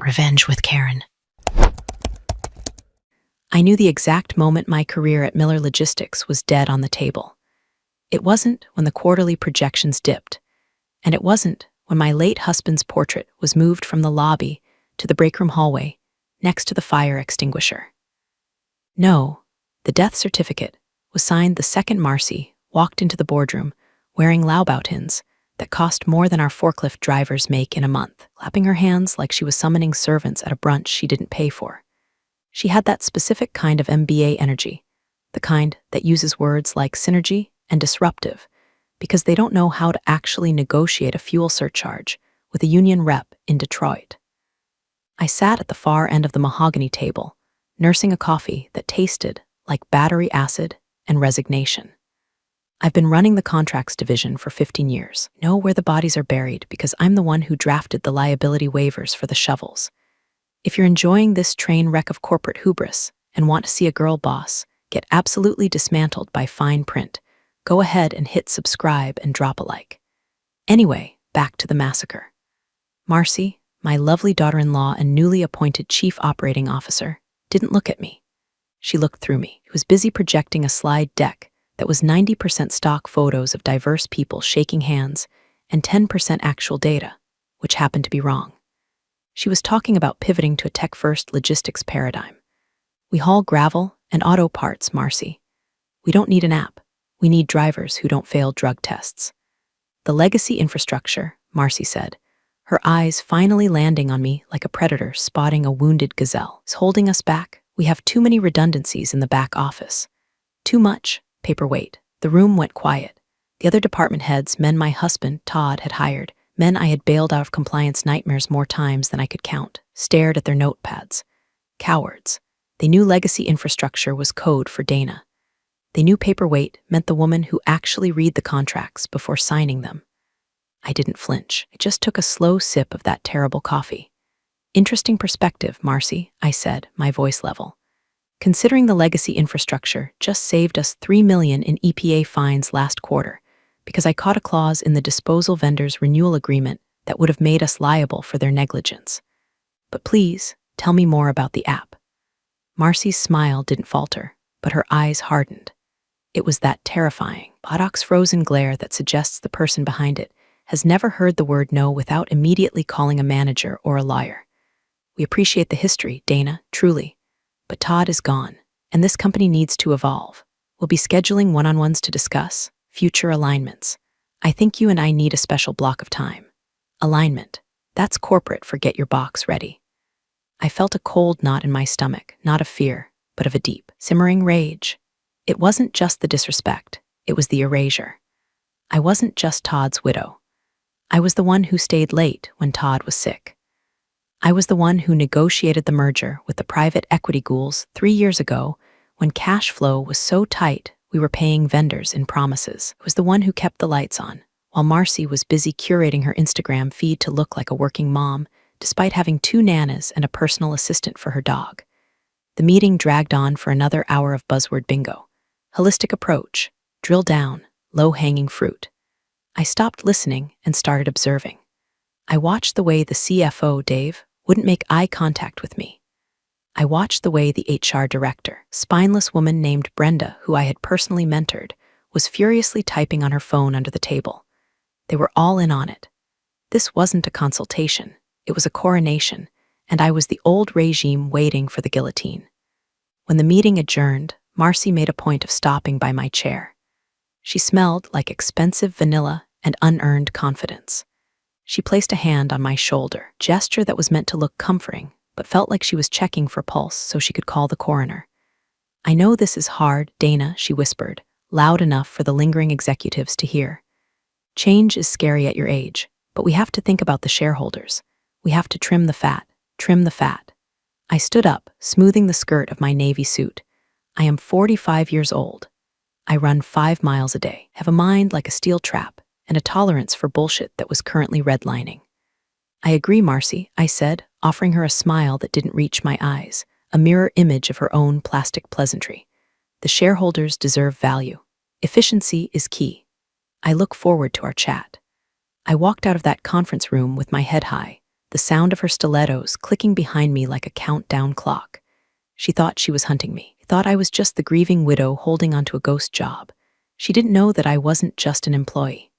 Revenge with Karen. I knew the exact moment my career at Miller Logistics was dead on the table. It wasn't when the quarterly projections dipped, and it wasn't when my late husband's portrait was moved from the lobby to the breakroom hallway next to the fire extinguisher. No, the death certificate was signed the second Marcy walked into the boardroom wearing Laubautins that cost more than our forklift drivers make in a month, clapping her hands like she was summoning servants at a brunch she didn't pay for. She had that specific kind of MBA energy, the kind that uses words like synergy and disruptive, because they don't know how to actually negotiate a fuel surcharge with a union rep in Detroit. I sat at the far end of the mahogany table, nursing a coffee that tasted like battery acid and resignation. I've been running the contracts division for 15 years. Know where the bodies are buried because I'm the one who drafted the liability waivers for the shovels. If you're enjoying this train wreck of corporate hubris and want to see a girl boss get absolutely dismantled by fine print, go ahead and hit subscribe and drop a like. Anyway, back to the massacre. Marcy, my lovely daughter-in-law and newly appointed chief operating officer, didn't look at me. She looked through me. She was busy projecting a slide deck that was 90% stock photos of diverse people shaking hands and 10% actual data, which happened to be wrong. She was talking about pivoting to a tech-first logistics paradigm. We haul gravel and auto parts, Marcy. We don't need an app. We need drivers who don't fail drug tests. The legacy infrastructure, Marcy said, her eyes finally landing on me like a predator spotting a wounded gazelle, is holding us back. We have too many redundancies in the back office. Too much paperweight. The room went quiet. The other department heads, men my husband, Todd, had hired, men I had bailed out of compliance nightmares more times than I could count, stared at their notepads. Cowards. They knew legacy infrastructure was code for Dana. They knew paperweight meant the woman who actually read the contracts before signing them. I didn't flinch. I just took a slow sip of that terrible coffee. Interesting perspective, Marcy, I said, my voice level. Considering the legacy infrastructure just saved us $3 million in EPA fines last quarter, because I caught a clause in the disposal vendor's renewal agreement that would have made us liable for their negligence. But please, tell me more about the app. Marcy's smile didn't falter, but her eyes hardened. It was that terrifying, botox-frozen glare that suggests the person behind it has never heard the word no without immediately calling a manager or a lawyer. We appreciate the history, Dana, truly. But Todd is gone, and this company needs to evolve. We'll be scheduling one-on-ones to discuss future alignments. I think you and I need a special block of time. Alignment. That's corporate for get your box ready. I felt a cold knot in my stomach, not of fear, but of a deep, simmering rage. It wasn't just the disrespect, it was the erasure. I wasn't just Todd's widow. I was the one who stayed late when Todd was sick. I was the one who negotiated the merger with the private equity ghouls 3 years ago when cash flow was so tight we were paying vendors in promises. I was the one who kept the lights on, while Marcy was busy curating her Instagram feed to look like a working mom, despite having 2 nanas and a personal assistant for her dog. The meeting dragged on for another hour of buzzword bingo. Holistic approach, drill down, low-hanging fruit. I stopped listening and started observing. I watched the way the CFO, Dave, wouldn't make eye contact with me. I watched the way the HR director, spineless woman named Brenda, who I had personally mentored, was furiously typing on her phone under the table. They were all in on it. This wasn't a consultation, it was a coronation, and I was the old regime waiting for the guillotine. When the meeting adjourned, Marcy made a point of stopping by my chair. She smelled like expensive vanilla and unearned confidence. She placed a hand on my shoulder, gesture that was meant to look comforting, but felt like she was checking for pulse so she could call the coroner. I know this is hard, Dana, she whispered, loud enough for the lingering executives to hear. Change is scary at your age, but we have to think about the shareholders. We have to trim the fat, trim the fat. I stood up, smoothing the skirt of my navy suit. I am 45 years old. I run 5 miles a day, have a mind like a steel trap, and a tolerance for bullshit that was currently redlining. I agree, Marcy, I said, offering her a smile that didn't reach my eyes, a mirror image of her own plastic pleasantry. The shareholders deserve value. Efficiency is key. I look forward to our chat. I walked out of that conference room with my head high, the sound of her stilettos clicking behind me like a countdown clock. She thought she was hunting me. She thought I was just the grieving widow holding onto a ghost job. She didn't know that I wasn't just an employee.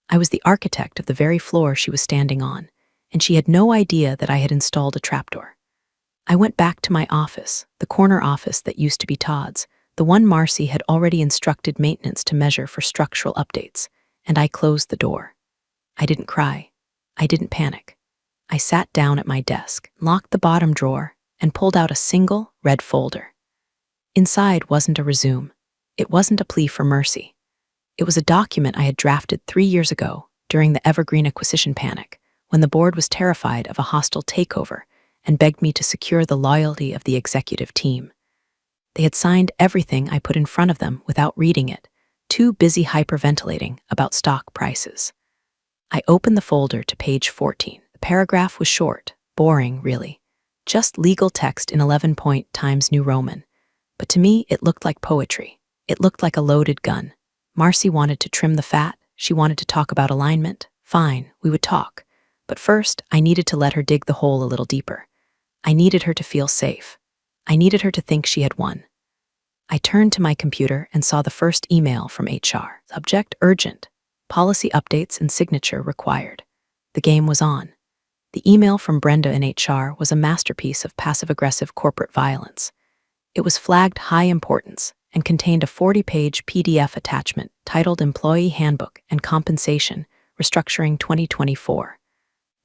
I was the architect of the very floor she was standing on, and she had no idea that I had installed a trapdoor. I went back to my office, the corner office that used to be Todd's, the one Marcy had already instructed maintenance to measure for structural updates, and I closed the door. I didn't cry. I didn't panic. I sat down at my desk, locked the bottom drawer, and pulled out a single red folder. Inside wasn't a resume. It wasn't a plea for mercy. It was a document I had drafted 3 years ago during the Evergreen acquisition panic, when the board was terrified of a hostile takeover and begged me to secure the loyalty of the executive team. They had signed everything I put in front of them without reading it, too busy hyperventilating about stock prices. I opened the folder to page 14. The paragraph was short, boring, really. Just legal text in 11-point Times New Roman. But to me, it looked like poetry. It looked like a loaded gun. Marcy wanted to trim the fat. She wanted to talk about alignment. Fine, we would talk. But first, I needed to let her dig the hole a little deeper. I needed her to feel safe. I needed her to think she had won. I turned to my computer and saw the first email from HR. Subject: urgent. Policy updates and signature required. The game was on. The email from Brenda in HR was a masterpiece of passive-aggressive corporate violence. It was flagged high importance and contained a 40-page PDF attachment titled Employee Handbook and Compensation, Restructuring 2024.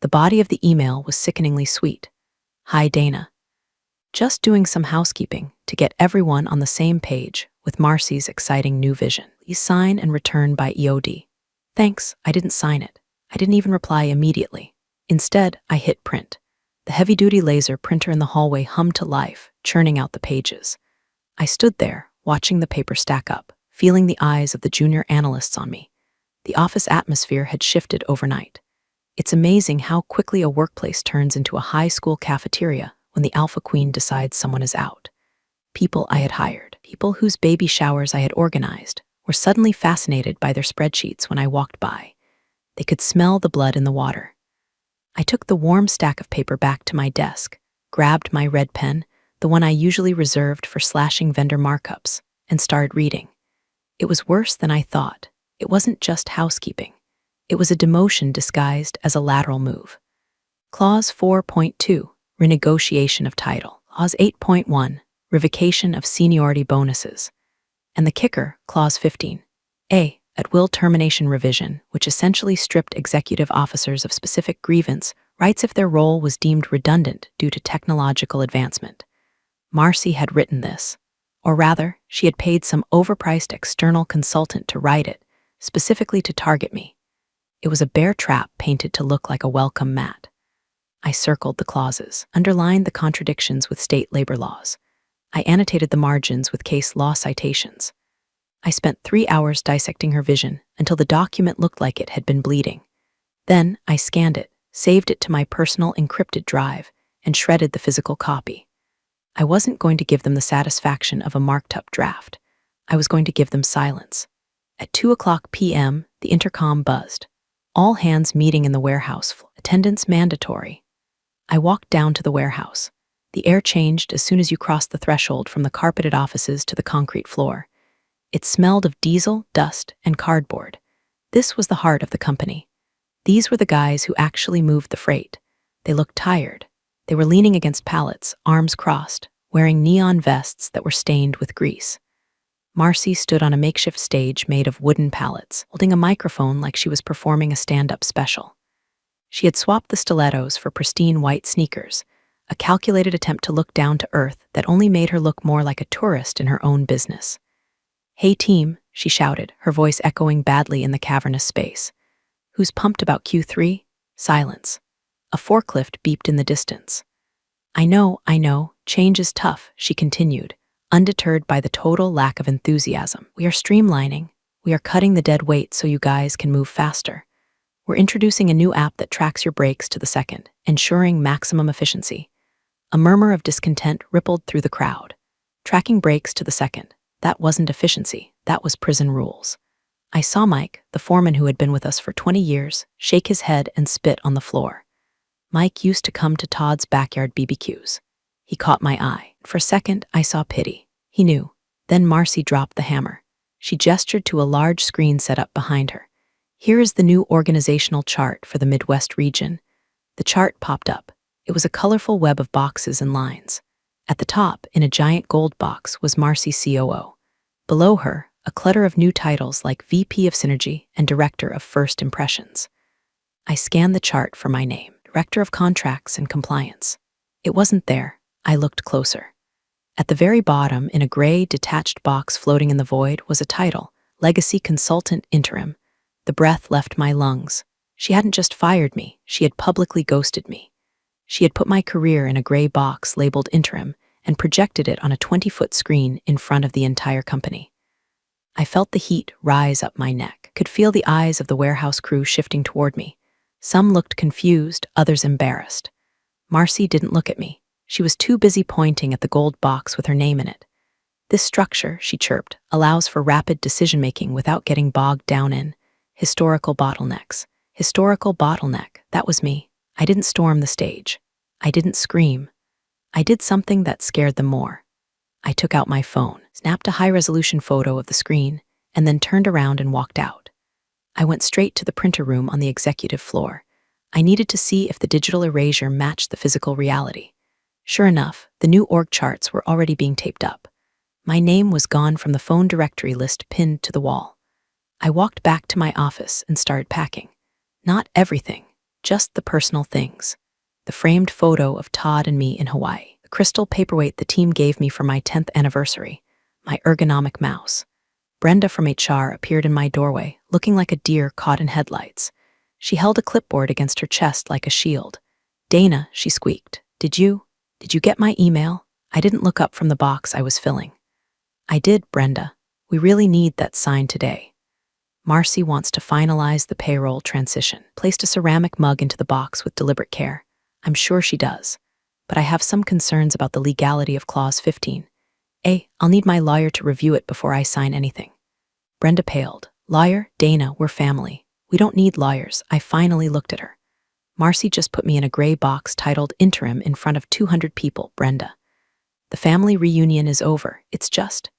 The body of the email was sickeningly sweet. Hi, Dana. Just doing some housekeeping to get everyone on the same page with Marcy's exciting new vision. Please sign and return by EOD. Thanks, I didn't sign it. I didn't even reply immediately. Instead, I hit print. The heavy-duty laser printer in the hallway hummed to life, churning out the pages. I stood there, watching the paper stack up, feeling the eyes of the junior analysts on me. The office atmosphere had shifted overnight. It's amazing how quickly a workplace turns into a high school cafeteria when the alpha queen decides someone is out. People I had hired, people whose baby showers I had organized, were suddenly fascinated by their spreadsheets when I walked by. They could smell the blood in the water. I took the warm stack of paper back to my desk, grabbed my red pen, the one I usually reserved for slashing vendor markups, and started reading. It was worse than I thought. It wasn't just housekeeping. It was a demotion disguised as a lateral move. Clause 4.2, renegotiation of title. Clause 8.1, revocation of seniority bonuses. And the kicker, Clause 15, A, at-will termination revision, which essentially stripped executive officers of specific grievance rights if their role was deemed redundant due to technological advancement. Marcy had written this. Or rather, she had paid some overpriced external consultant to write it, specifically to target me. It was a bear trap painted to look like a welcome mat. I circled the clauses, underlined the contradictions with state labor laws. I annotated the margins with case law citations. I spent 3 hours dissecting her vision until the document looked like it had been bleeding. Then I scanned it, saved it to my personal encrypted drive, and shredded the physical copy. I wasn't going to give them the satisfaction of a marked-up draft. I was going to give them silence. At 2:00 p.m., the intercom buzzed. All hands meeting in the warehouse. Attendance mandatory. I walked down to the warehouse. The air changed as soon as you crossed the threshold from the carpeted offices to the concrete floor. It smelled of diesel, dust, and cardboard. This was the heart of the company. These were the guys who actually moved the freight. They looked tired. They were leaning against pallets, arms crossed, wearing neon vests that were stained with grease. Marcy stood on a makeshift stage made of wooden pallets, holding a microphone like she was performing a stand-up special. She had swapped the stilettos for pristine white sneakers, a calculated attempt to look down to earth that only made her look more like a tourist in her own business. "Hey team," she shouted, her voice echoing badly in the cavernous space. "Who's pumped about Q3? Silence. A forklift beeped in the distance. I know, change is tough," she continued, undeterred by the total lack of enthusiasm. "We are streamlining. We are cutting the dead weight so you guys can move faster. We're introducing a new app that tracks your brakes to the second, ensuring maximum efficiency." A murmur of discontent rippled through the crowd. Tracking brakes to the second. That wasn't efficiency, that was prison rules. I saw Mike, the foreman who had been with us for 20 years, shake his head and spit on the floor. Mike used to come to Todd's backyard BBQs. He caught my eye. For a second, I saw pity. He knew. Then Marcy dropped the hammer. She gestured to a large screen set up behind her. Here is the new organizational chart for the Midwest region. The chart popped up. It was a colorful web of boxes and lines. At the top, in a giant gold box, was Marcy COO. Below her, a clutter of new titles like VP of Synergy and Director of First Impressions. I scanned the chart for my name, Director of Contracts and Compliance. It wasn't there. I looked closer. At the very bottom, in a gray, detached box floating in the void, was a title, Legacy Consultant Interim. The breath left my lungs. She hadn't just fired me, she had publicly ghosted me. She had put my career in a gray box labeled Interim and projected it on a 20-foot screen in front of the entire company. I felt the heat rise up my neck, could feel the eyes of the warehouse crew shifting toward me. Some looked confused, others embarrassed. Marcy didn't look at me. She was too busy pointing at the gold box with her name in it. This structure, she chirped, allows for rapid decision-making without getting bogged down in historical bottlenecks. Historical bottleneck, that was me. I didn't storm the stage. I didn't scream. I did something that scared them more. I took out my phone, snapped a high-resolution photo of the screen, and then turned around and walked out. I went straight to the printer room on the executive floor. I needed to see if the digital erasure matched the physical reality. Sure enough, the new org charts were already being taped up. My name was gone from the phone directory list pinned to the wall. I walked back to my office and started packing. Not everything, just the personal things. The framed photo of Todd and me in Hawaii, the crystal paperweight the team gave me for my 10th anniversary, my ergonomic mouse. Brenda from HR appeared in my doorway, looking like a deer caught in headlights. She held a clipboard against her chest like a shield. "Dana," she squeaked, Did you get my email? I didn't look up from the box I was filling." "I did, Brenda. We really need that signed today. Marcy wants to finalize the payroll transition." Placed a ceramic mug into the box with deliberate care. "I'm sure she does. But I have some concerns about the legality of Clause 15. I'll need my lawyer to review it before I sign anything." Brenda paled. "Lawyer? Dana, we're family. We don't need lawyers." I finally looked at her. "Marcy just put me in a gray box titled Interim in front of 200 people, Brenda. The family reunion is over. It's just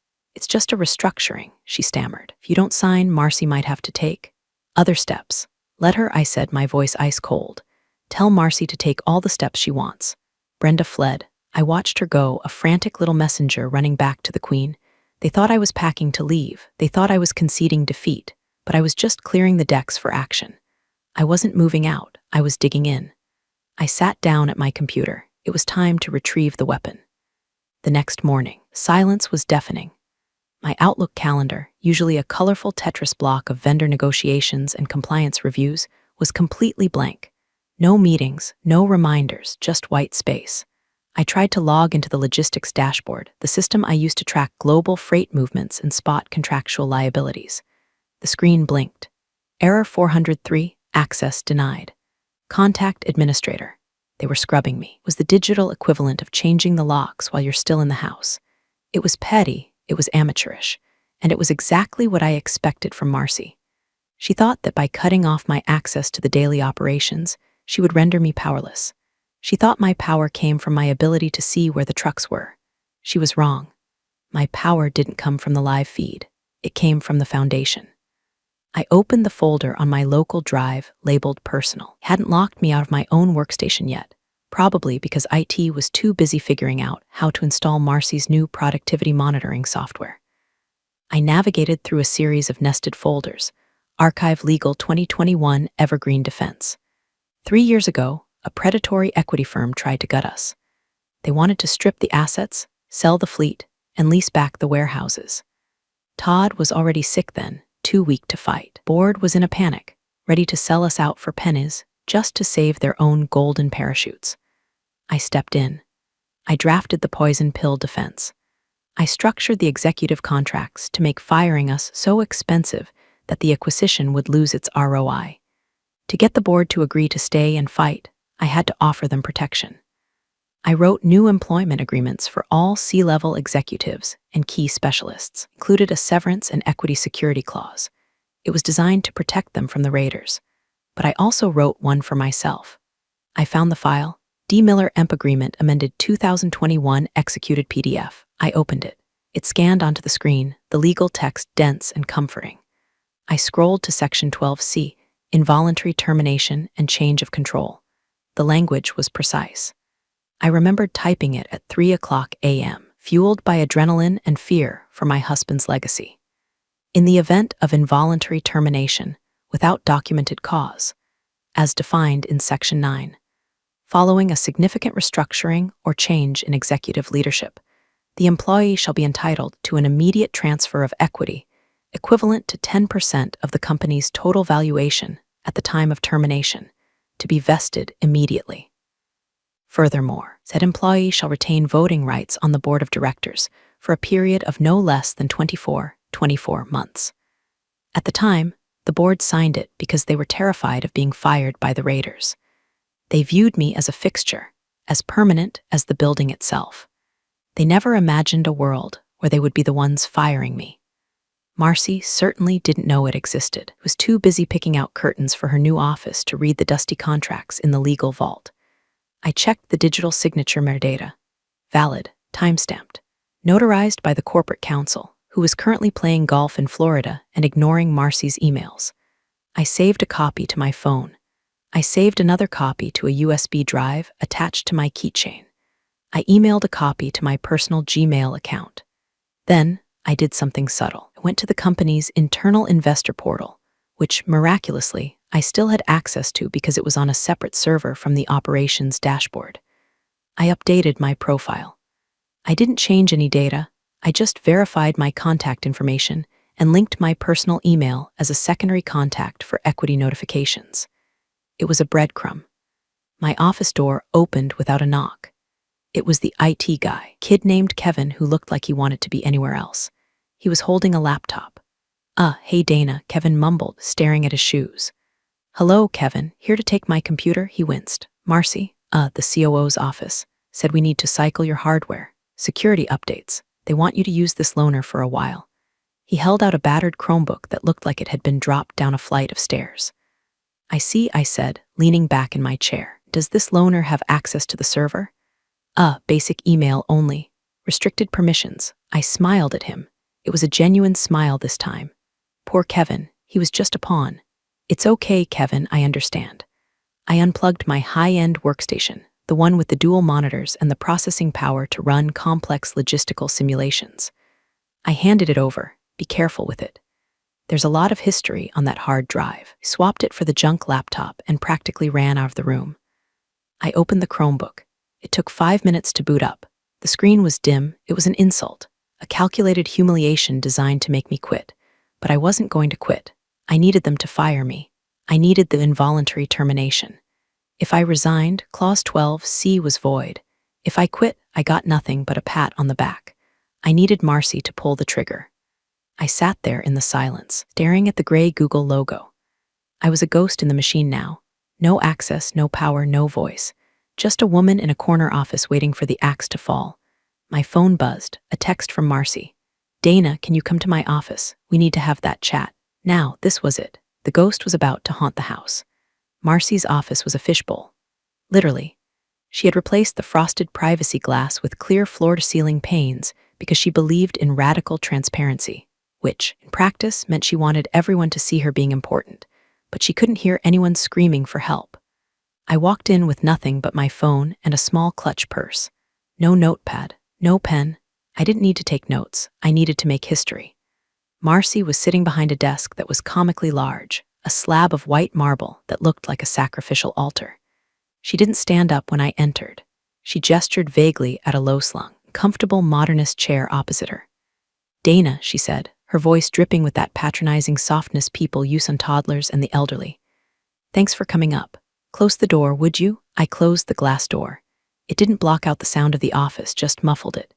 a restructuring," she stammered. "If you don't sign, Marcy might have to take other steps." "Let her," I said, my voice ice cold. "Tell Marcy to take all the steps she wants." Brenda fled. I watched her go, a frantic little messenger running back to the Queen. They thought I was packing to leave. They thought I was conceding defeat, but I was just clearing the decks for action. I wasn't moving out. I was digging in. I sat down at my computer. It was time to retrieve the weapon. The next morning, silence was deafening. My Outlook calendar, usually a colorful Tetris block of vendor negotiations and compliance reviews, was completely blank. No meetings, no reminders, just white space. I tried to log into the logistics dashboard, the system I used to track global freight movements and spot contractual liabilities. The screen blinked. Error 403, access denied. Contact administrator. They were scrubbing me. It was the digital equivalent of changing the locks while you're still in the house. It was petty, it was amateurish, and it was exactly what I expected from Marcy. She thought that by cutting off my access to the daily operations, she would render me powerless. She thought my power came from my ability to see where the trucks were. She was wrong. My power didn't come from the live feed. It came from the foundation. I opened the folder on my local drive labeled Personal. It hadn't locked me out of my own workstation yet, probably because IT was too busy figuring out how to install Marcy's new productivity monitoring software. I navigated through a series of nested folders. Archive Legal 2021 Evergreen Defense. 3 years ago, a predatory equity firm tried to gut us. They wanted to strip the assets, sell the fleet, and lease back the warehouses. Todd was already sick then, too weak to fight. Board was in a panic, ready to sell us out for pennies just to save their own golden parachutes. I stepped in. I drafted the poison pill defense. I structured the executive contracts to make firing us so expensive that the acquisition would lose its ROI. To get the board to agree to stay and fight, I had to offer them protection. I wrote new employment agreements for all C-level executives and key specialists, included a severance and equity security clause. It was designed to protect them from the raiders. But I also wrote one for myself. I found the file. D. Miller EMP Agreement Amended 2021 Executed PDF. I opened it. It scanned onto the screen, the legal text dense and comforting. I scrolled to Section 12C, Involuntary Termination and Change of Control. The language was precise. I remembered typing it at 3:00 a.m., fueled by adrenaline and fear for my husband's legacy. In the event of involuntary termination, without documented cause, as defined in Section 9, following a significant restructuring or change in executive leadership, the employee shall be entitled to an immediate transfer of equity equivalent to 10% of the company's total valuation at the time of termination, to be vested immediately. Furthermore, said employee shall retain voting rights on the board of directors for a period of no less than 24 months. At the time, the board signed it because they were terrified of being fired by the raiders. They viewed me as a fixture, as permanent as the building itself. They never imagined a world where they would be the ones firing me. Marcy certainly didn't know it existed, was too busy picking out curtains for her new office to read the dusty contracts in the legal vault. I checked the digital signature metadata. Valid, time-stamped, notarized by the corporate counsel, who was currently playing golf in Florida and ignoring Marcy's emails. I saved a copy to my phone. I saved another copy to a USB drive attached to my keychain. I emailed a copy to my personal Gmail account. Then, I did something subtle. I went to the company's internal investor portal, which, miraculously, I still had access to because it was on a separate server from the operations dashboard. I updated my profile. I didn't change any data. I just verified my contact information and linked my personal email as a secondary contact for equity notifications. It was a breadcrumb. My office door opened without a knock. It was the IT guy, kid named Kevin, who looked like he wanted to be anywhere else. He was holding a laptop. Hey Dana, Kevin mumbled, staring at his shoes. Hello, Kevin, here to take my computer, he winced. Marcy, the COO's office, said we need to cycle your hardware. Security updates. They want you to use this loaner for a while. He held out a battered Chromebook that looked like it had been dropped down a flight of stairs. I see, I said, leaning back in my chair. Does this loaner have access to the server? Basic email only. Restricted permissions. I smiled at him. It was a genuine smile this time. Poor Kevin, he was just a pawn. It's okay, Kevin, I understand. I unplugged my high-end workstation, the one with the dual monitors and the processing power to run complex logistical simulations. I handed it over. Be careful with it. There's a lot of history on that hard drive. I swapped it for the junk laptop and practically ran out of the room. I opened the Chromebook. It took 5 minutes to boot up. The screen was dim. It was an insult, a calculated humiliation designed to make me quit. But I wasn't going to quit. I needed them to fire me. I needed the involuntary termination. If I resigned, Clause 12C was void. If I quit, I got nothing but a pat on the back. I needed Marcy to pull the trigger. I sat there in the silence, staring at the gray Google logo. I was a ghost in the machine now. No access, no power, no voice. Just a woman in a corner office waiting for the axe to fall. My phone buzzed, a text from Marcy. Dana, can you come to my office? We need to have that chat. Now, this was it. The ghost was about to haunt the house. Marcy's office was a fishbowl. Literally. She had replaced the frosted privacy glass with clear floor-to-ceiling panes because she believed in radical transparency, which, in practice, meant she wanted everyone to see her being important, but she couldn't hear anyone screaming for help. I walked in with nothing but my phone and a small clutch purse. No notepad, no pen. I didn't need to take notes. I needed to make history. Marcy was sitting behind a desk that was comically large, a slab of white marble that looked like a sacrificial altar. She didn't stand up when I entered. She gestured vaguely at a low-slung, comfortable modernist chair opposite her. Dana, she said, her voice dripping with that patronizing softness people use on toddlers and the elderly. Thanks for coming up. Close the door, would you? I closed the glass door. It didn't block out the sound of the office, just muffled it.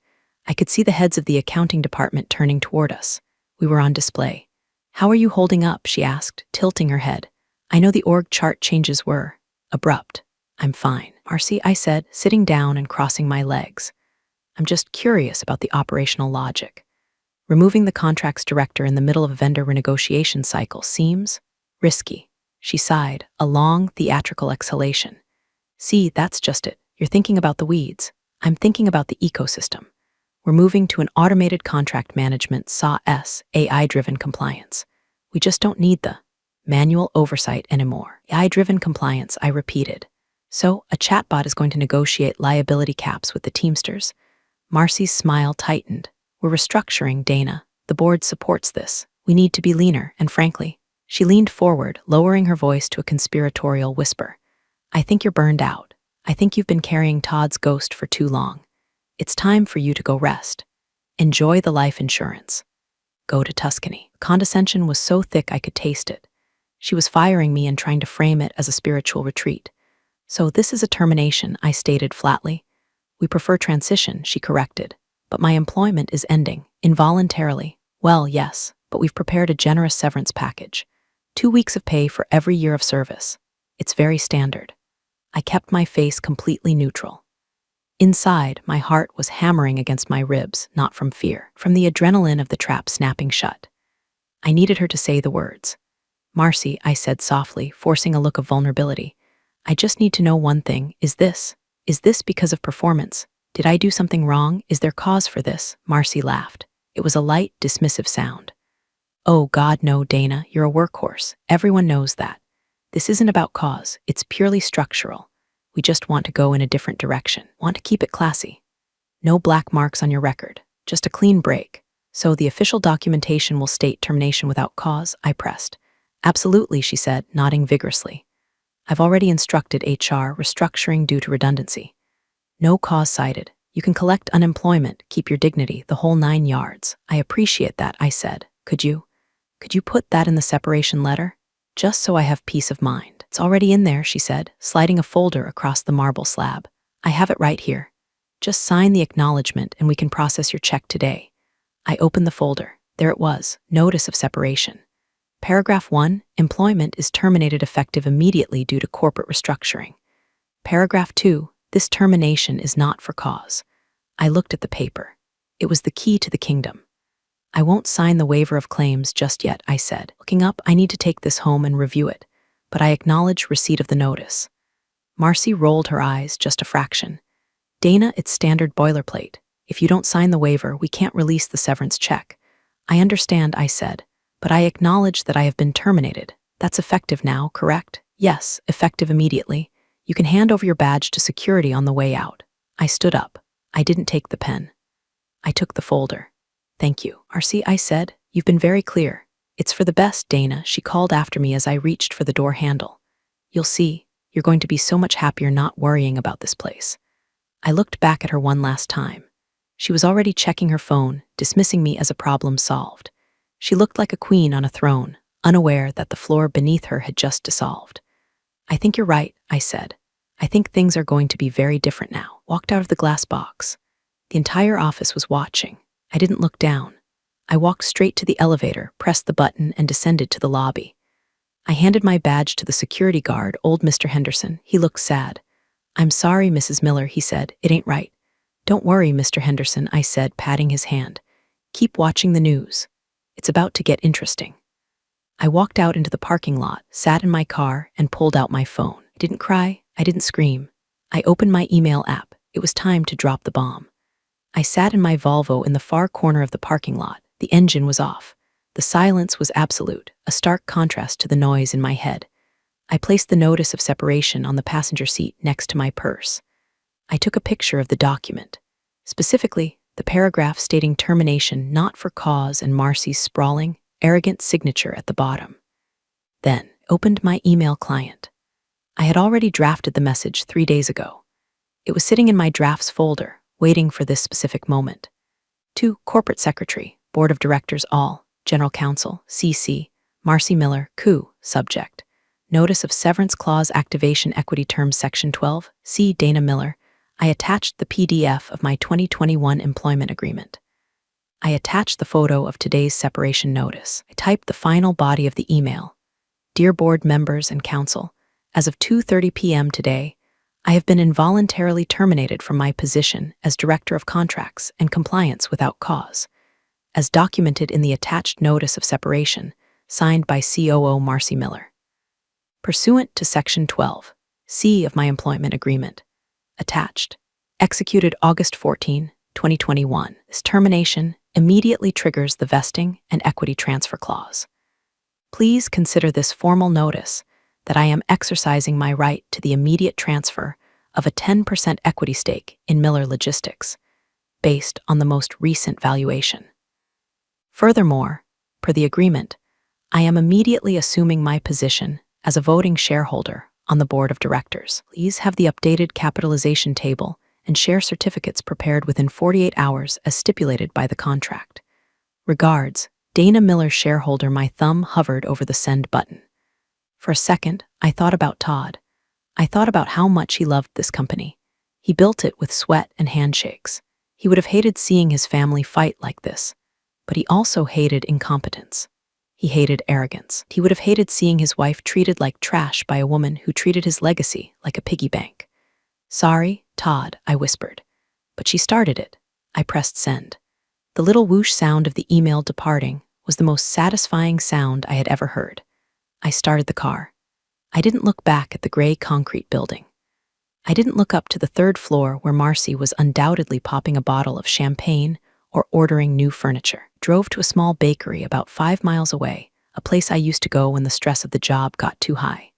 I could see the heads of the accounting department turning toward us. We were on display. How are you holding up? She asked, tilting her head. I know the org chart changes were abrupt. I'm fine, Marcy, I said, sitting down and crossing my legs. I'm just curious about the operational logic. Removing the contracts director in the middle of a vendor renegotiation cycle seems risky. She sighed, a long, theatrical exhalation. See, that's just it. You're thinking about the weeds. I'm thinking about the ecosystem. We're moving to an automated contract management SaaS, AI-driven compliance. We just don't need the manual oversight anymore. AI-driven compliance, I repeated. So, a chatbot is going to negotiate liability caps with the Teamsters. Marcy's smile tightened. We're restructuring, Dana. The board supports this. We need to be leaner, and frankly, she leaned forward, lowering her voice to a conspiratorial whisper. I think you're burned out. I think you've been carrying Todd's ghost for too long. It's time for you to go rest. Enjoy the life insurance. Go to Tuscany. Condescension was so thick I could taste it. She was firing me and trying to frame it as a spiritual retreat. So this is a termination, I stated flatly. We prefer transition, she corrected. But my employment is ending, involuntarily. Well, yes, but we've prepared a generous severance package. 2 weeks of pay for every year of service. It's very standard. I kept my face completely neutral. Inside, my heart was hammering against my ribs, not from fear, from the adrenaline of the trap snapping shut. I needed her to say the words. Marcy, I said softly, forcing a look of vulnerability. I just need to know one thing. Is this because of performance? Did I do something wrong? Is there cause for this? Marcy laughed. It was a light, dismissive sound. Oh God, no, Dana, you're a workhorse. Everyone knows that. This isn't about cause. It's purely structural. We just want to go in a different direction. Want to keep it classy. No black marks on your record. Just a clean break. So the official documentation will state termination without cause, I pressed. Absolutely, she said, nodding vigorously. I've already instructed HR restructuring due to redundancy. No cause cited. You can collect unemployment, keep your dignity, the whole 9 yards. I appreciate that, I said. Could you put that in the separation letter? Just so I have peace of mind. It's already in there, she said, sliding a folder across the marble slab. I have it right here. Just sign the acknowledgement and we can process your check today. I opened the folder. There it was, notice of separation. Paragraph 1, employment is terminated effective immediately due to corporate restructuring. Paragraph 2, this termination is not for cause. I looked at the paper. It was the key to the kingdom. I won't sign the waiver of claims just yet, I said. Looking up, I need to take this home and review it, but I acknowledge receipt of the notice. Marcy rolled her eyes just a fraction. Dana, it's standard boilerplate. If you don't sign the waiver, we can't release the severance check. I understand, I said, but I acknowledge that I have been terminated. That's effective now, correct? Yes, effective immediately. You can hand over your badge to security on the way out. I stood up. I didn't take the pen. I took the folder. Thank you, Marcy, I said. You've been very clear. It's for the best, Dana, she called after me as I reached for the door handle. You'll see, you're going to be so much happier not worrying about this place. I looked back at her one last time. She was already checking her phone, dismissing me as a problem solved. She looked like a queen on a throne, unaware that the floor beneath her had just dissolved. I think you're right, I said. I think things are going to be very different now. Walked out of the glass box. The entire office was watching. I didn't look down. I walked straight to the elevator, pressed the button, and descended to the lobby. I handed my badge to the security guard, old Mr. Henderson. He looked sad. I'm sorry, Mrs. Miller, he said. It ain't right. Don't worry, Mr. Henderson, I said, patting his hand. Keep watching the news. It's about to get interesting. I walked out into the parking lot, sat in my car, and pulled out my phone. I didn't cry. I didn't scream. I opened my email app. It was time to drop the bomb. I sat in my Volvo in the far corner of the parking lot. The engine was off. The silence was absolute, a stark contrast to the noise in my head. I placed the notice of separation on the passenger seat next to my purse. I took a picture of the document, specifically the paragraph stating termination not for cause and Marcy's sprawling, arrogant signature at the bottom. Then opened my email client. I had already drafted the message 3 days ago. It was sitting in my drafts folder, waiting for this specific moment. To Corporate Secretary, Board of Directors all, General Counsel, CC, Marcy Miller, COO, Subject. Notice of Severance Clause Activation Equity Terms Section 12, C. Dana Miller. I attached the PDF of my 2021 employment agreement. I attached the photo of today's separation notice. I typed the final body of the email. Dear Board members and Council, as of 2:30 p.m. today, I have been involuntarily terminated from my position as Director of Contracts and Compliance without cause, as documented in the attached notice of separation, signed by COO Marcy Miller. Pursuant to Section 12, C of my employment agreement. Attached. Executed August 14, 2021. This termination immediately triggers the vesting and equity transfer clause. Please consider this formal notice that I am exercising my right to the immediate transfer of a 10% equity stake in Miller Logistics, based on the most recent valuation. Furthermore, per the agreement, I am immediately assuming my position as a voting shareholder on the board of directors. Please have the updated capitalization table and share certificates prepared within 48 hours as stipulated by the contract. Regards, Dana Miller, shareholder. My thumb hovered over the send button. For a second, I thought about Todd. I thought about how much he loved this company. He built it with sweat and handshakes. He would have hated seeing his family fight like this, but he also hated incompetence. He hated arrogance. He would have hated seeing his wife treated like trash by a woman who treated his legacy like a piggy bank. Sorry, Todd, I whispered. But she started it. I pressed send. The little whoosh sound of the email departing was the most satisfying sound I had ever heard. I started the car. I didn't look back at the gray concrete building. I didn't look up to the third floor where Marcy was undoubtedly popping a bottle of champagne or ordering new furniture. Drove to a small bakery about 5 miles away, a place I used to go when the stress of the job got too high.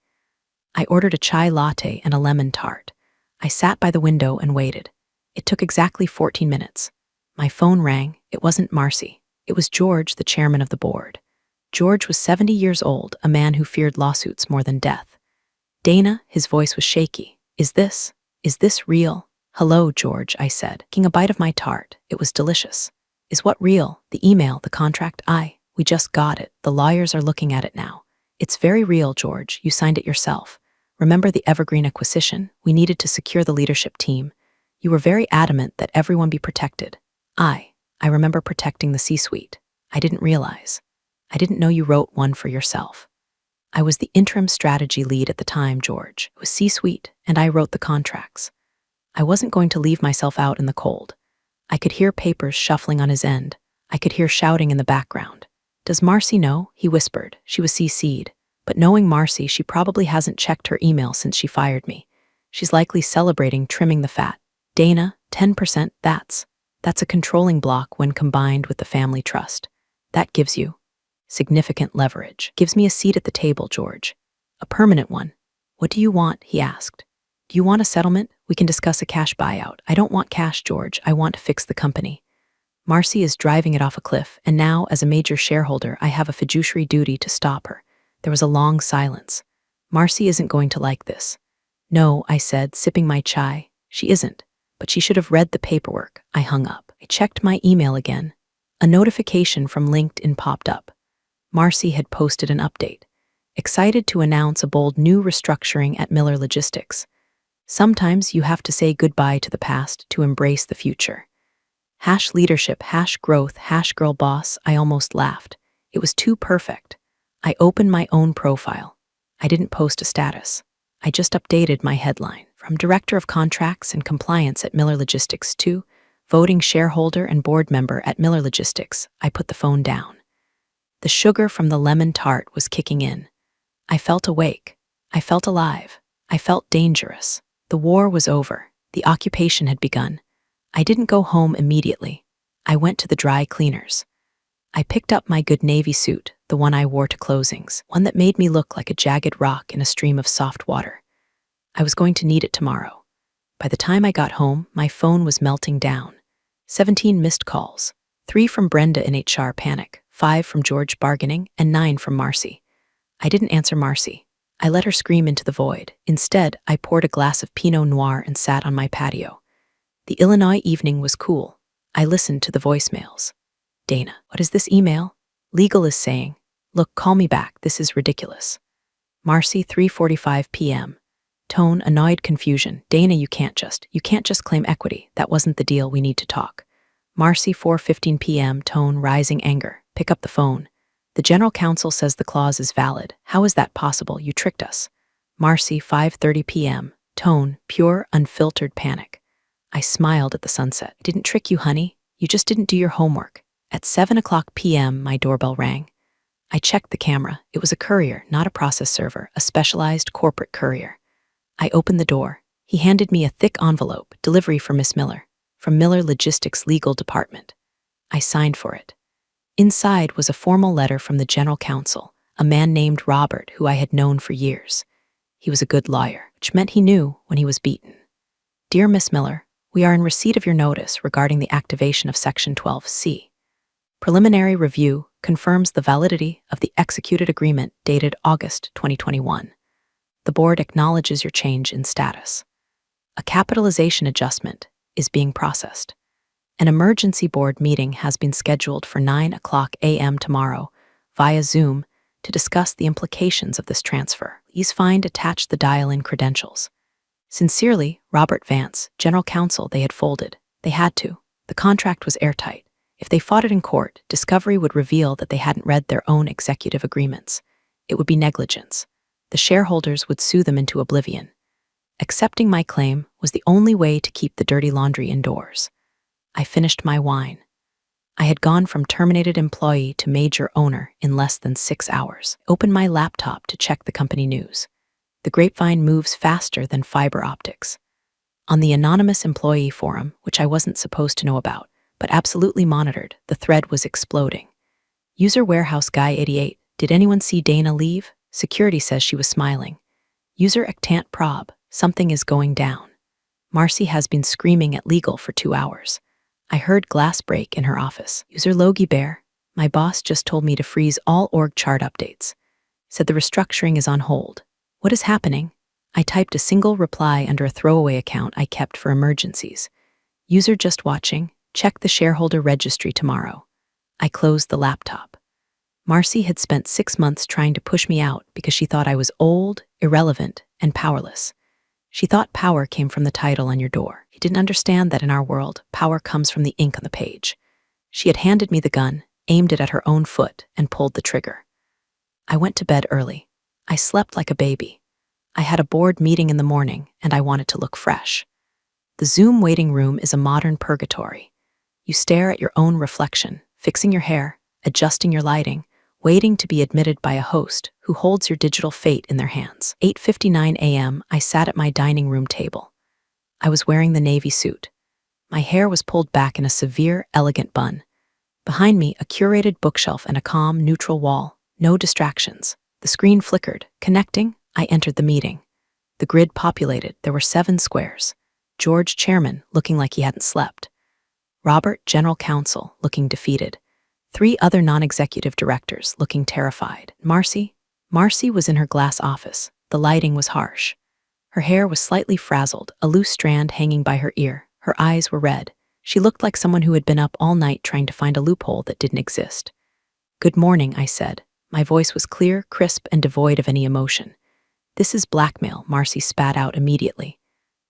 I ordered a chai latte and a lemon tart. I sat by the window and waited. It took exactly 14 minutes. My phone rang. It wasn't Marcy. It was George, the chairman of the board. George was 70 years old, a man who feared lawsuits more than death. Dana, his voice was shaky. Is this real? Hello, George, I said, taking a bite of my tart. It was delicious. Is what real? The email, the contract? We just got it. The lawyers are looking at it now. It's very real, George. You signed it yourself. Remember the Evergreen acquisition? We needed to secure the leadership team. You were very adamant that everyone be protected. I remember protecting the C-suite. I didn't realize. I didn't know you wrote one for yourself. I was the interim strategy lead at the time, George. It was C-suite, and I wrote the contracts. I wasn't going to leave myself out in the cold. I could hear papers shuffling on his end. I could hear shouting in the background. Does Marcy know? He whispered. She was CC'd. But knowing Marcy, she probably hasn't checked her email since she fired me. She's likely celebrating trimming the fat. Dana, 10%, that's a controlling block when combined with the family trust. That gives you significant leverage. Gives me a seat at the table, George. A permanent one. What do you want? He asked. Do you want a settlement? We can discuss a cash buyout. I don't want cash, George. I want to fix the company. Marcy is driving it off a cliff, and now, as a major shareholder, I have a fiduciary duty to stop her. There was a long silence. Marcy isn't going to like this. No, I said, sipping my chai. She isn't. But she should have read the paperwork. I hung up. I checked my email again. A notification from LinkedIn popped up. Marcy had posted an update. Excited to announce a bold new restructuring at Miller Logistics. Sometimes you have to say goodbye to the past to embrace the future. #leadership, #growth, #girl boss. I almost laughed. It was too perfect. I opened my own profile. I didn't post a status. I just updated my headline. From Director of Contracts and Compliance at Miller Logistics to voting shareholder and board member at Miller Logistics, I put the phone down. The sugar from the lemon tart was kicking in. I felt awake. I felt alive. I felt dangerous. The war was over. The occupation had begun. I didn't go home immediately. I went to the dry cleaners. I picked up my good Navy suit, the one I wore to closings, one that made me look like a jagged rock in a stream of soft water. I was going to need it tomorrow. By the time I got home, my phone was melting down. 17 missed calls, 3 from Brenda in HR panic, 5 from George bargaining, and 9 from Marcy. I didn't answer Marcy. I let her scream into the void. Instead, I poured a glass of Pinot Noir and sat on my patio. The Illinois evening was cool. I listened to the voicemails. Dana, what is this email? Legal is saying, look, call me back. This is ridiculous. Marcy, 3:45 p.m. Tone, annoyed confusion. Dana, you can't just claim equity. That wasn't the deal. We need to talk. Marcy, 4:15 p.m. Tone, rising anger. Pick up the phone. The general counsel says the clause is valid. How is that possible? You tricked us. Marcy, 5:30 p.m. Tone, pure, unfiltered panic. I smiled at the sunset. I didn't trick you, honey. You just didn't do your homework. At 7:00 p.m., my doorbell rang. I checked the camera. It was a courier, not a process server, a specialized corporate courier. I opened the door. He handed me a thick envelope, delivery for Miss Miller, from Miller Logistics Legal Department. I signed for it. Inside was a formal letter from the general counsel, a man named Robert who I had known for years. He was a good lawyer, which meant he knew when he was beaten. Dear Miss Miller, we are in receipt of your notice regarding the activation of Section 12C. Preliminary review confirms the validity of the executed agreement dated August 2021. The board acknowledges your change in status. A capitalization adjustment is being processed. An emergency board meeting has been scheduled for 9:00 a.m. tomorrow via Zoom to discuss the implications of this transfer. Please find attached the dial-in credentials. Sincerely, Robert Vance, General Counsel. They had folded. They had to. The contract was airtight. If they fought it in court, discovery would reveal that they hadn't read their own executive agreements. It would be negligence. The shareholders would sue them into oblivion. Accepting my claim was the only way to keep the dirty laundry indoors. I finished my wine. I had gone from terminated employee to major owner in less than 6 hours. Opened my laptop to check the company news. The grapevine moves faster than fiber optics. On the anonymous employee forum, which I wasn't supposed to know about, but absolutely monitored, the thread was exploding. User Warehouse Guy 88, did anyone see Dana leave? Security says she was smiling. User Ectant Prob, something is going down. Marcy has been screaming at legal for 2 hours. I heard glass break in her office. User Logie Bear, my boss just told me to freeze all org chart updates. Said the restructuring is on hold. What is happening? I typed a single reply under a throwaway account I kept for emergencies. User just watching, check the shareholder registry tomorrow. I closed the laptop. Marcy had spent 6 months trying to push me out because she thought I was old, irrelevant, and powerless. She thought power came from the title on your door. She didn't understand that in our world, power comes from the ink on the page. She had handed me the gun, aimed it at her own foot, and pulled the trigger. I went to bed early. I slept like a baby. I had a board meeting in the morning, and I wanted to look fresh. The Zoom waiting room is a modern purgatory. You stare at your own reflection, fixing your hair, adjusting your lighting, waiting to be admitted by a host who holds your digital fate in their hands. 8:59 a.m., I sat at my dining room table. I was wearing the navy suit. My hair was pulled back in a severe, elegant bun. Behind me, a curated bookshelf and a calm, neutral wall. No distractions. The screen flickered. Connecting, I entered the meeting. The grid populated. There were 7 squares. George, chairman, looking like he hadn't slept. Robert, general counsel, looking defeated. 3 other non-executive directors, looking terrified. Marcy was in her glass office. The lighting was harsh. Her hair was slightly frazzled, a loose strand hanging by her ear. Her eyes were red. She looked like someone who had been up all night trying to find a loophole that didn't exist. Good morning, I said. My voice was clear, crisp, and devoid of any emotion. This is blackmail, Marcy spat out immediately.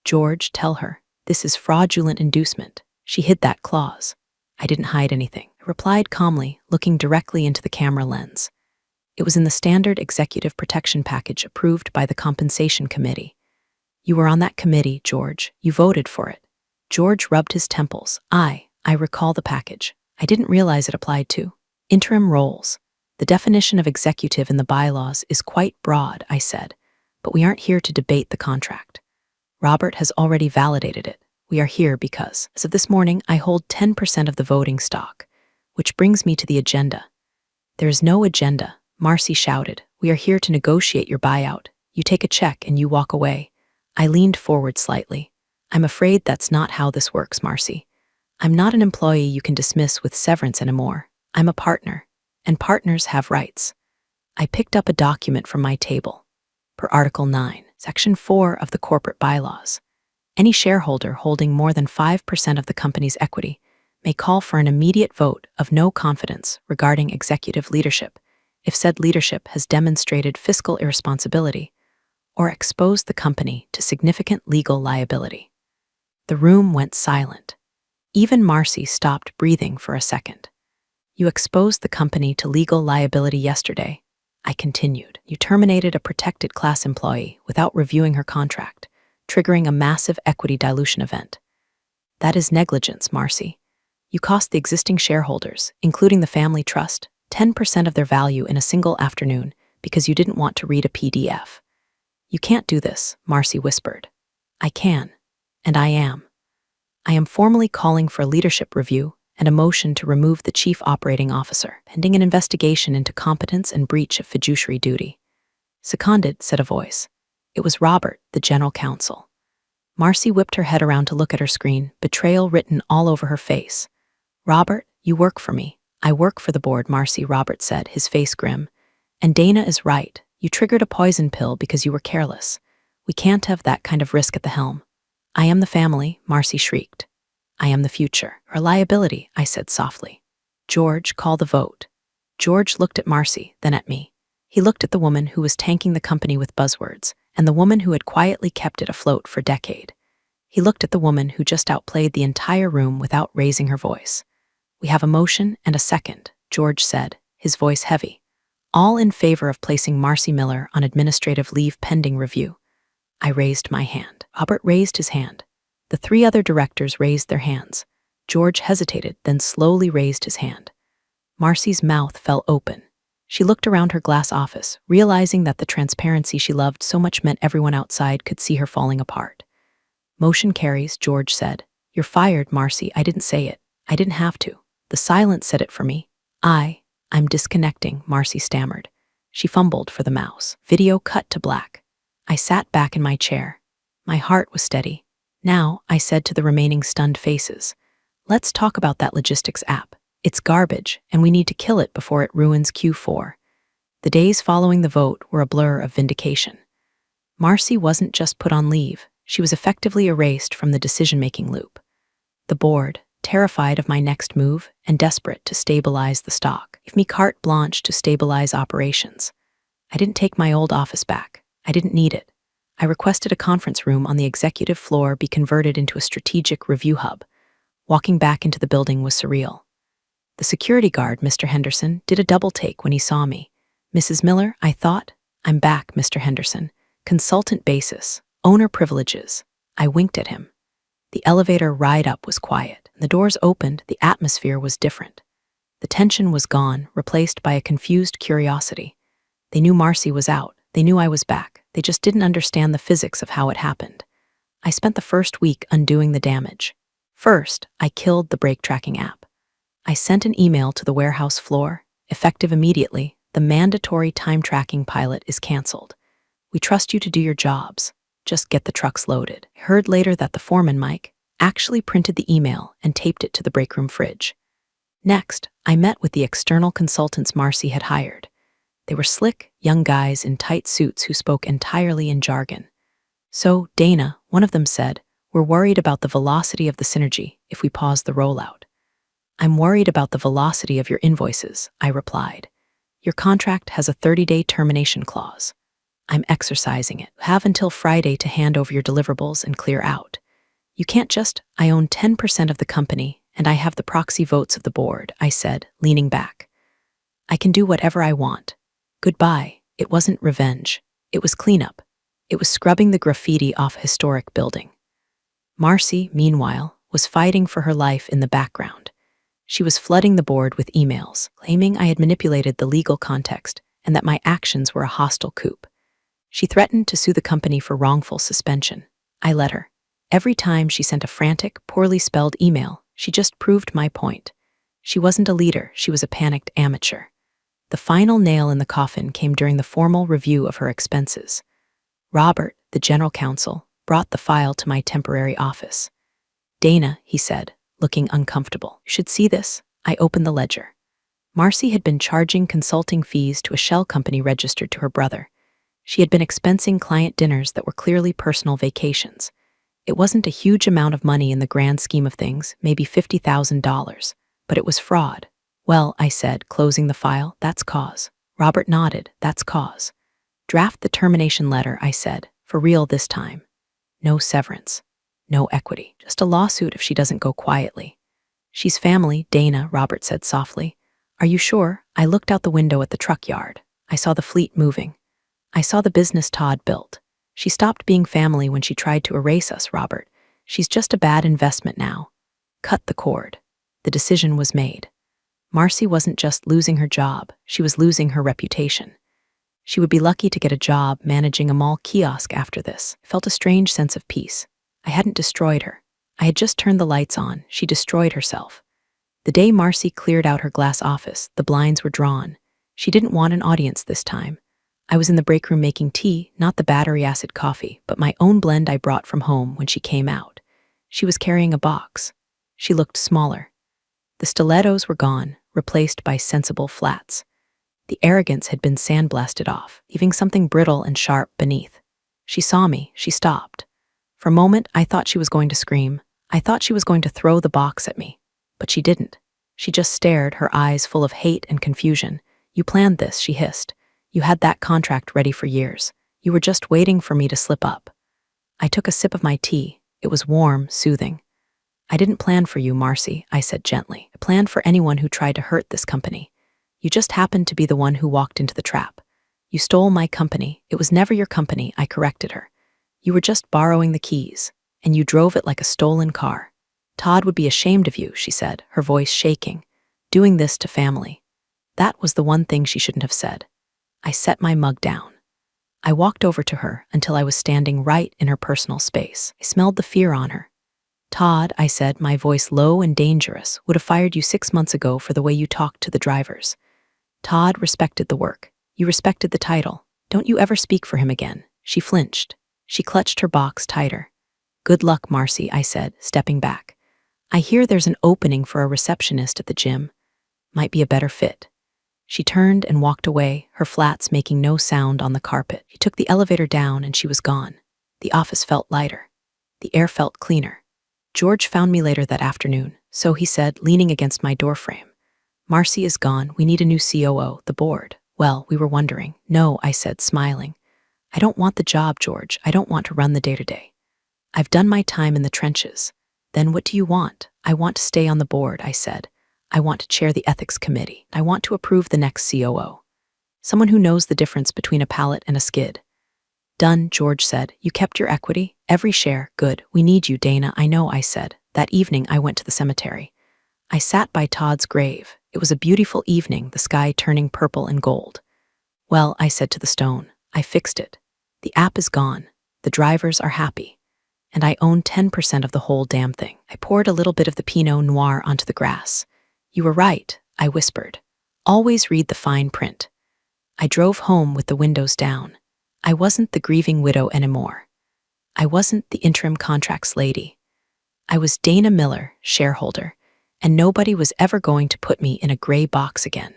George, tell her. This is fraudulent inducement. She hid that clause. I didn't hide anything. I replied calmly, looking directly into the camera lens. It was in the standard executive protection package approved by the compensation committee. You were on that committee, George. You voted for it. George rubbed his temples. I recall the package. I didn't realize it applied to interim roles. The definition of executive in the bylaws is quite broad, I said, but we aren't here to debate the contract. Robert has already validated it. We are here because, as of this morning, I hold 10% of the voting stock, which brings me to the agenda. There is no agenda, Marcy shouted. We are here to negotiate your buyout. You take a check and you walk away. I leaned forward slightly. I'm afraid that's not how this works, Marcy. I'm not an employee you can dismiss with severance anymore. I'm a partner, and partners have rights. I picked up a document from my table. Per Article 9, Section 4 of the corporate bylaws, any shareholder holding more than 5% of the company's equity may call for an immediate vote of no confidence regarding executive leadership if said leadership has demonstrated fiscal irresponsibility or exposed the company to significant legal liability. The room went silent. Even Marcy stopped breathing for a second. You exposed the company to legal liability yesterday, I continued. You terminated a protected class employee without reviewing her contract, triggering a massive equity dilution event. That is negligence, Marcy. You cost the existing shareholders, including the family trust, 10% of their value in a single afternoon because you didn't want to read a PDF. You can't do this, Marcy whispered. I can. And I am. I am formally calling for a leadership review and a motion to remove the chief operating officer, pending an investigation into competence and breach of fiduciary duty. Seconded, said a voice. It was Robert, the general counsel. Marcy whipped her head around to look at her screen, betrayal written all over her face. Robert, you work for me. I work for the board, Marcy, Robert said, his face grim. And Dana is right. You triggered a poison pill because you were careless. We can't have that kind of risk at the helm. I am the family, Marcy shrieked. I am the future. Or liability, I said softly. George, call the vote. George looked at Marcy, then at me. He looked at the woman who was tanking the company with buzzwords, and the woman who had quietly kept it afloat for a decade. He looked at the woman who just outplayed the entire room without raising her voice. We have a motion and a second, George said, his voice heavy. All in favor of placing Marcy Miller on administrative leave pending review. I raised my hand. Robert raised his hand. The three other directors raised their hands. George hesitated, then slowly raised his hand. Marcy's mouth fell open. She looked around her glass office, realizing that the transparency she loved so much meant everyone outside could see her falling apart. Motion carries, George said. You're fired, Marcy. I didn't say it. I didn't have to. The silence said it for me. I'm disconnecting, Marcy stammered. She fumbled for the mouse. Video cut to black. I sat back in my chair. My heart was steady. Now, I said to the remaining stunned faces, let's talk about that logistics app. It's garbage, and we need to kill it before it ruins Q4. The days following the vote were a blur of vindication. Marcy wasn't just put on leave. She was effectively erased from the decision-making loop. The board, terrified of my next move and desperate to stabilize the stock, gave me carte blanche to stabilize operations. I didn't take my old office back. I didn't need it. I requested a conference room on the executive floor be converted into a strategic review hub. Walking back into the building was surreal. The security guard, Mr. Henderson, did a double take when he saw me. Mrs. Miller, I thought. I'm back, Mr. Henderson. Consultant basis. Owner privileges. I winked at him. The elevator ride up was quiet. The doors opened, the atmosphere was different. The tension was gone, replaced by a confused curiosity. They knew Marcy was out. They knew I was back. They just didn't understand the physics of how it happened. I spent the first week undoing the damage. First, I killed the brake tracking app. I sent an email to the warehouse floor. Effective immediately, the mandatory time tracking pilot is canceled. We trust you to do your jobs. Just get the trucks loaded. I heard later that the foreman, Mike, actually printed the email and taped it to the break room fridge. Next, I met with the external consultants Marcy had hired. They were slick, young guys in tight suits who spoke entirely in jargon. So, Dana, one of them said, we're worried about the velocity of the synergy if we pause the rollout. I'm worried about the velocity of your invoices, I replied. Your contract has a 30-day termination clause. I'm exercising it. You have until Friday to hand over your deliverables and clear out. You can't just, I own 10% of the company and I have the proxy votes of the board, I said, leaning back. I can do whatever I want. Goodbye. It wasn't revenge. It was cleanup. It was scrubbing the graffiti off a historic building. Marcy, meanwhile, was fighting for her life in the background. She was flooding the board with emails, claiming I had manipulated the legal context and that my actions were a hostile coup. She threatened to sue the company for wrongful suspension. I let her. Every time she sent a frantic, poorly spelled email, she just proved my point. She wasn't a leader, she was a panicked amateur. The final nail in the coffin came during the formal review of her expenses. Robert, the general counsel, brought the file to my temporary office. Dana, he said, looking uncomfortable. You should see this. I opened the ledger. Marcy had been charging consulting fees to a shell company registered to her brother. She had been expensing client dinners that were clearly personal vacations. It wasn't a huge amount of money in the grand scheme of things, maybe $50,000, but it was fraud. Well, I said, closing the file, that's cause. Robert nodded, that's cause. Draft the termination letter, I said, for real this time. No severance. No equity. Just a lawsuit if she doesn't go quietly. She's family, Dana, Robert said softly. Are you sure? I looked out the window at the truck yard. I saw the fleet moving. I saw the business Todd built. She stopped being family when she tried to erase us, Robert. She's just a bad investment now. Cut the cord. The decision was made. Marcy wasn't just losing her job, she was losing her reputation. She would be lucky to get a job managing a mall kiosk after this. I felt a strange sense of peace. I hadn't destroyed her. I had just turned the lights on. She destroyed herself. The day Marcy cleared out her glass office, the blinds were drawn. She didn't want an audience this time. I was in the break room making tea, not the battery acid coffee, but my own blend I brought from home when she came out. She was carrying a box. She looked smaller. The stilettos were gone, replaced by sensible flats. The arrogance had been sandblasted off, leaving something brittle and sharp beneath. She saw me. She stopped. For a moment, I thought she was going to scream. I thought she was going to throw the box at me. But she didn't. She just stared, her eyes full of hate and confusion. "You planned this," she hissed. "You had that contract ready for years. You were just waiting for me to slip up." I took a sip of my tea. It was warm, soothing. "I didn't plan for you, Marcy," I said gently. "I planned for anyone who tried to hurt this company. You just happened to be the one who walked into the trap. You stole my company. It was never your company," I corrected her. "You were just borrowing the keys, and you drove it like a stolen car. Todd would be ashamed of you," she said, her voice shaking. "Doing this to family." That was the one thing she shouldn't have said. I set my mug down. I walked over to her until I was standing right in her personal space. I smelled the fear on her. "Todd," I said, my voice low and dangerous, "would have fired you 6 months ago for the way you talked to the drivers. Todd respected the work. You respected the title. Don't you ever speak for him again." She flinched. She clutched her box tighter. "Good luck, Marcy," I said, stepping back. "I hear there's an opening for a receptionist at the gym. Might be a better fit." She turned and walked away, her flats making no sound on the carpet. She took the elevator down and she was gone. The office felt lighter. The air felt cleaner. George found me later that afternoon, so he said, leaning against my doorframe. "Marcy is gone. We need a new COO, the board." "Well, we were wondering." "No," I said, smiling. "I don't want the job, George. I don't want to run the day-to-day. I've done my time in the trenches." "Then what do you want?" "I want to stay on the board," I said. "I want to chair the ethics committee. I want to approve the next COO. Someone who knows the difference between a pallet and a skid." "Done," George said. "You kept your equity? Every share? Good. We need you, Dana." "I know," I said. That evening, I went to the cemetery. I sat by Todd's grave. It was a beautiful evening, the sky turning purple and gold. "Well," I said to the stone, "I fixed it. The app is gone. The drivers are happy. And I own 10% of the whole damn thing." I poured a little bit of the Pinot Noir onto the grass. "You were right," I whispered. "Always read the fine print." I drove home with the windows down. I wasn't the grieving widow anymore. I wasn't the interim contracts lady. I was Dana Miller, shareholder, and nobody was ever going to put me in a gray box again.